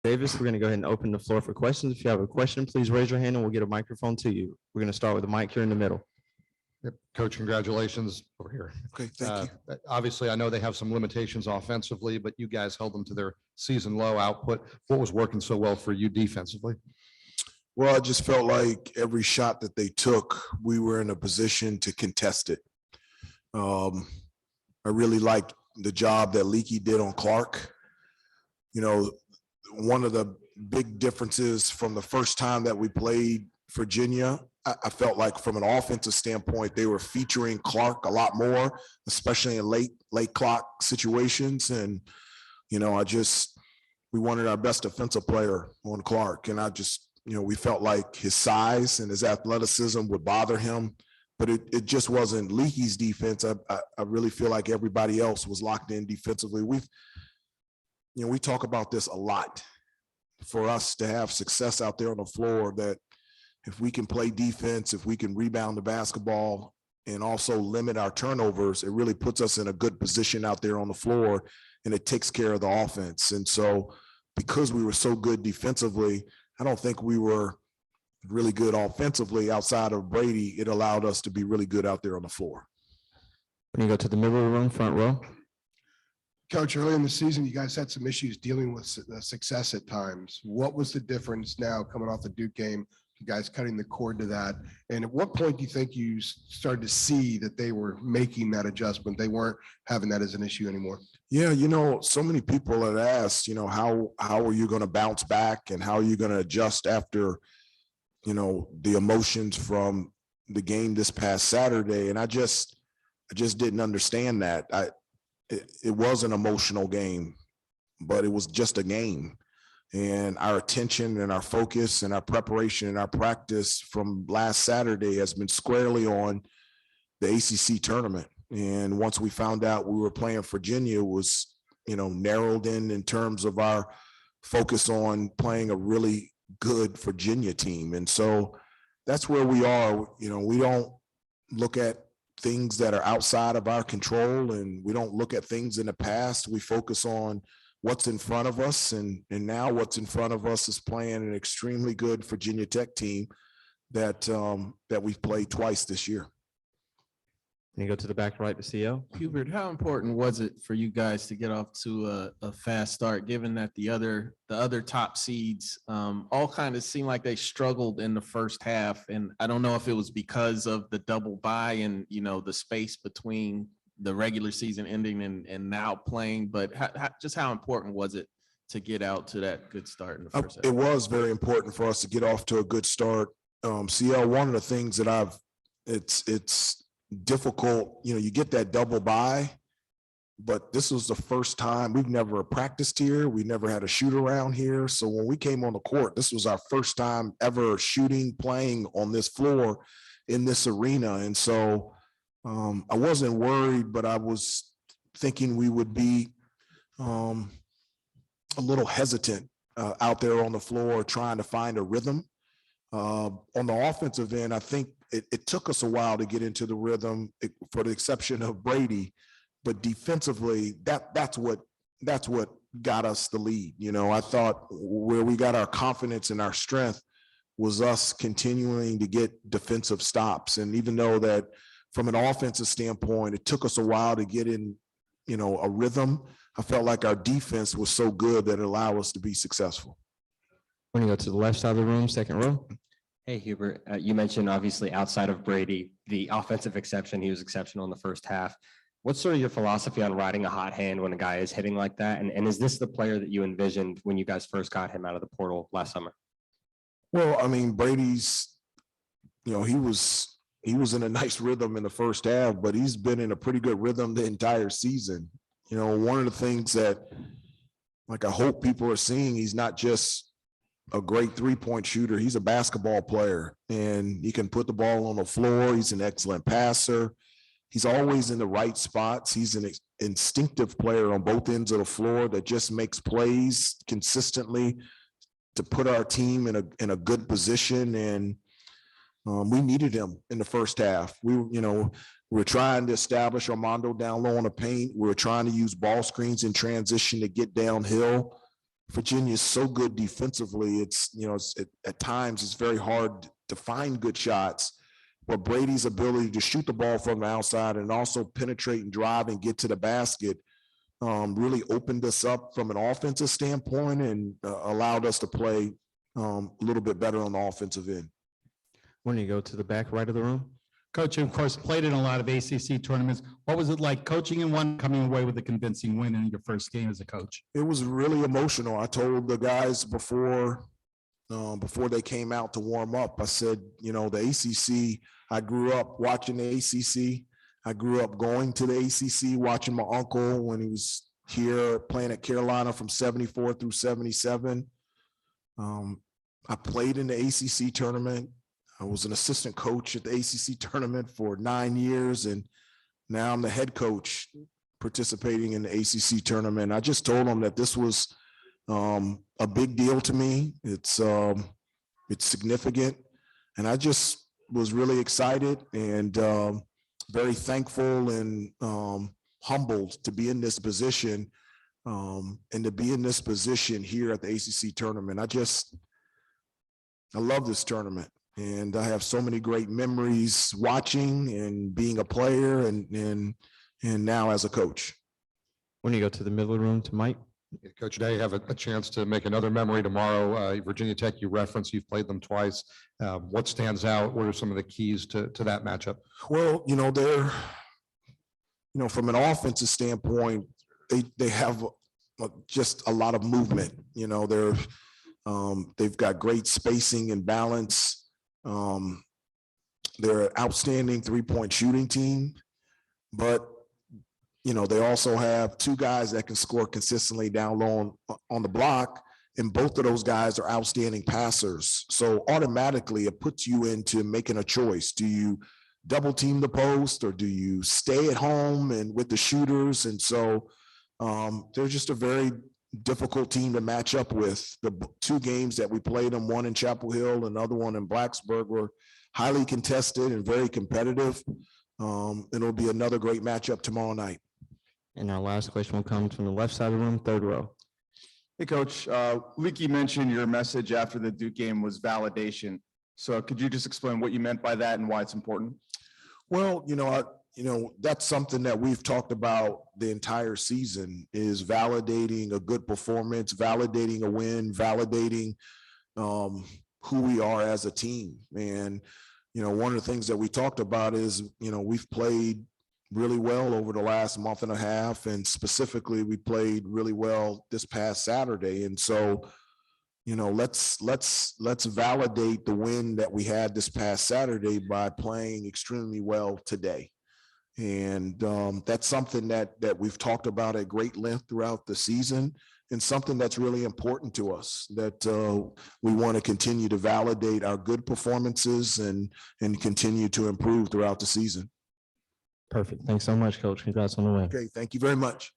Davis, we're going to go ahead and open the floor for questions. If you have a question, please raise your hand and we'll get a microphone to you. We're going to start with the mic here in the middle. Yep. Coach, congratulations over here. Okay, thank you. Obviously, I know they have some limitations offensively, but you guys held them to their season low output. What was working so well for you defensively? Well, I just felt like every shot that they took, we were in a position to contest it. I really liked the job that Leaky did on Clark. You know, one of the big differences from the first time that we played Virginia, I felt like from an offensive standpoint, they were featuring Clark a lot more, especially in late clock situations. And, you know, we wanted our best defensive player on Clark. And we felt like his size and his athleticism would bother him, but it just wasn't Leaky's defense. I really feel like everybody else was locked in defensively. We talk about this a lot. For us to have success out there on the floor, that if we can play defense, if we can rebound the basketball and also limit our turnovers, it really puts us in a good position out there on the floor, and it takes care of the offense. And so because we were so good defensively, I don't think we were really good offensively outside of Brady. It allowed us to be really good out there on the floor. When you go to the middle of the room, front row. Coach, early in the season, you guys had some issues dealing with success at times. What was the difference now coming off the Duke game, you guys cutting the cord to that? And at what point do you think you started to see that they were making that adjustment? They weren't having that as an issue anymore. Yeah, so many people had asked, how are you going to bounce back and how are you going to adjust after, the emotions from the game this past Saturday? And I just didn't understand that. It was an emotional game, but it was just a game. And our attention and our focus and our preparation and our practice from last Saturday has been squarely on the ACC tournament. And once we found out we were playing Virginia, it was, narrowed in terms of our focus on playing a really good Virginia team. And so that's where we are. We don't look at things that are outside of our control, and we don't look at things in the past. We focus on what's in front of us, and now what's in front of us is playing an extremely good Virginia Tech team that we've played twice this year. And you go to the back right, the CEO. Hubert, how important was it for you guys to get off to a fast start, given that the other top seeds all kind of seemed like they struggled in the first half? And I don't know if it was because of the double bye and, the space between the regular season ending and now playing, but just how important was it to get out to that good start in the first half? It was very important for us to get off to a good start. CL, one of the things that it's difficult, you get that double bye, but this was the first time. We've never practiced here. We never had a shoot around here. So when we came on the court, this was our first time ever playing on this floor in this arena. And so I wasn't worried, but I was thinking we would be a little hesitant out there on the floor trying to find a rhythm. On the offensive end, I think it took us a while to get into the rhythm, for the exception of Brady, but defensively, that's what got us the lead. I thought where we got our confidence and our strength was us continuing to get defensive stops. And even though that from an offensive standpoint, it took us a while to get in, a rhythm, I felt like our defense was so good that it allowed us to be successful. When you go to the left side of the room, second row. Hey, Hubert, you mentioned obviously outside of Brady, the offensive exception, he was exceptional in the first half. What's sort of your philosophy on riding a hot hand when a guy is hitting like that? And is this the player that you envisioned when you guys first got him out of the portal last summer? Well, I mean, Brady's, he was in a nice rhythm in the first half, but he's been in a pretty good rhythm the entire season. One of the things that, I hope people are seeing, he's not just a great three-point shooter. He's a basketball player, and he can put the ball on the floor. He's an excellent passer. He's always in the right spots. He's an instinctive player on both ends of the floor that just makes plays consistently to put our team in a good position. And we needed him in the first half. We're trying to establish Armando down low on the paint. We're trying to use ball screens in transition to get downhill. Virginia is so good defensively. It's, at times it's very hard to find good shots. But Brady's ability to shoot the ball from the outside and also penetrate and drive and get to the basket really opened us up from an offensive standpoint and allowed us to play a little bit better on the offensive end. When you go to the back right of the room. Coach, you of course played in a lot of ACC tournaments. What was it like coaching in one, coming away with a convincing win in your first game as a coach? It was really emotional. I told the guys before they came out to warm up, I said, the ACC, I grew up watching the ACC. I grew up going to the ACC, watching my uncle when he was here playing at Carolina from 74 through 77. I played in the ACC tournament. I was an assistant coach at the ACC tournament for 9 years, and now I'm the head coach participating in the ACC tournament. I just told them that this was a big deal to me. It's significant, and I just was really excited and very thankful and humbled to be in this position and to be in this position here at the ACC tournament. I love this tournament. And I have so many great memories watching and being a player and now as a coach. When you go to the middle of the room to Mike. Coach, now you have a chance to make another memory tomorrow. Virginia Tech, you referenced, you've played them twice. What stands out? What are some of the keys to that matchup? Well, they're, from an offensive standpoint, they have just a lot of movement. They've got great spacing and balance. They're an outstanding three-point shooting team, but they also have two guys that can score consistently down low on the block, and both of those guys are outstanding passers. So automatically it puts you into making a choice. Do you double team the post or do you stay at home and with the shooters? And so they're just a very difficult team to match up with. The two games that we played them, one in Chapel Hill, another one in Blacksburg, were highly contested and very competitive. It'll be another great matchup tomorrow night. And our last question will come from the left side of the room, third row. Hey, Coach. Leaky mentioned your message after the Duke game was validation. So could you just explain what you meant by that and why it's important? Well, that's something that we've talked about the entire season, is validating a good performance, validating a win, validating who we are as a team. And, one of the things that we talked about is, we've played really well over the last month and a half, and specifically we played really well this past Saturday. And so, let's validate the win that we had this past Saturday by playing extremely well today. And that's something that we've talked about at great length throughout the season, and something that's really important to us, that we want to continue to validate our good performances and continue to improve throughout the season. Perfect. Thanks so much, Coach. Congrats on the win. Okay, thank you very much.